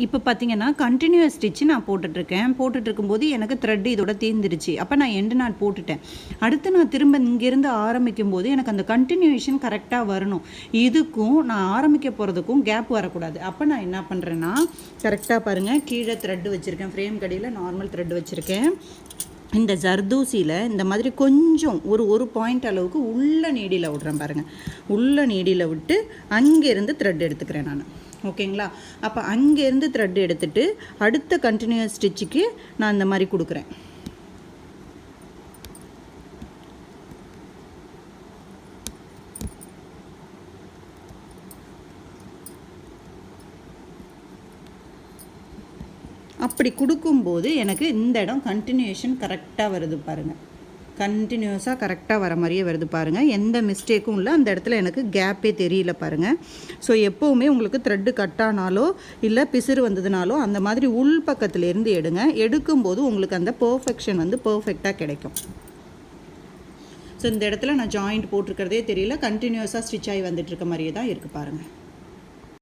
இப்போ பார்த்தீங்கன்னா continuous stitch நான் போட்டுட்ருக்கும்போது எனக்கு த்ரெட் இதோட தீர்ந்துருச்சு. அப்போ நான் எண்டு நாட் போட்டுட்டேன். அடுத்து நான் திரும்ப இங்கேருந்து ஆரம்பிக்கும் போது எனக்கு அந்த கண்டினியூஷன் கரெக்டாக வரணும். இதுக்கும் நான் ஆரம்பிக்க போகிறதுக்கும் கேப் வரக்கூடாது. அப்போ நான் என்ன பண்ணுறேன்னா, கரெக்டாக பாருங்கள், கீழே த்ரெட்டு வச்சுருக்கேன், ஃப்ரேம் கடியில் நார்மல் த்ரெட் வச்சுருக்கேன். இந்த ஜர்தூசியில் இந்த மாதிரி கொஞ்சம் ஒரு பாயிண்ட் அளவுக்கு உள்ள நீடியில் விட்றேன் பாருங்கள். உள்ள நீடியில் விட்டு அங்கேருந்து த்ரெட் எடுத்துக்கிறேன் நான். ஓகேங்களா? அப்போ அங்கேருந்து த்ரெட் எடுத்துகிட்டு அடுத்த கண்டினியூஸ் ஸ்டிச்சுக்கு நான் இந்த மாதிரி கொடுக்குறேன். அப்படி கொடுக்கும்போது எனக்கு இந்த இடம் கண்டினியூஷன் கரெக்டாக வருது பாருங்கள். கண்டினியூஸாக கரெக்டாக வர மாதிரியே வருது பாருங்கள். எந்த மிஸ்டேக்கும் இல்லை. அந்த இடத்துல எனக்கு கேப்பே தெரியல பாருங்கள். ஸோ எப்போவுமே உங்களுக்கு த்ரெட்டு கட் ஆனாலோ இல்லை பிசுறு வந்ததுனாலோ அந்த மாதிரி உள் பக்கத்துலேருந்து எடுங்க. எடுக்கும்போது உங்களுக்கு அந்த பர்ஃபெக்ஷன் வந்து பர்ஃபெக்டாக கிடைக்கும். ஸோ இந்த இடத்துல நான் ஜாயிண்ட் போட்டிருக்கிறதே தெரியல, கண்டினியூஸாக ஸ்டிச் ஆகி வந்துட்டுருக்க மாதிரியே தான் இருக்குது பாருங்கள்.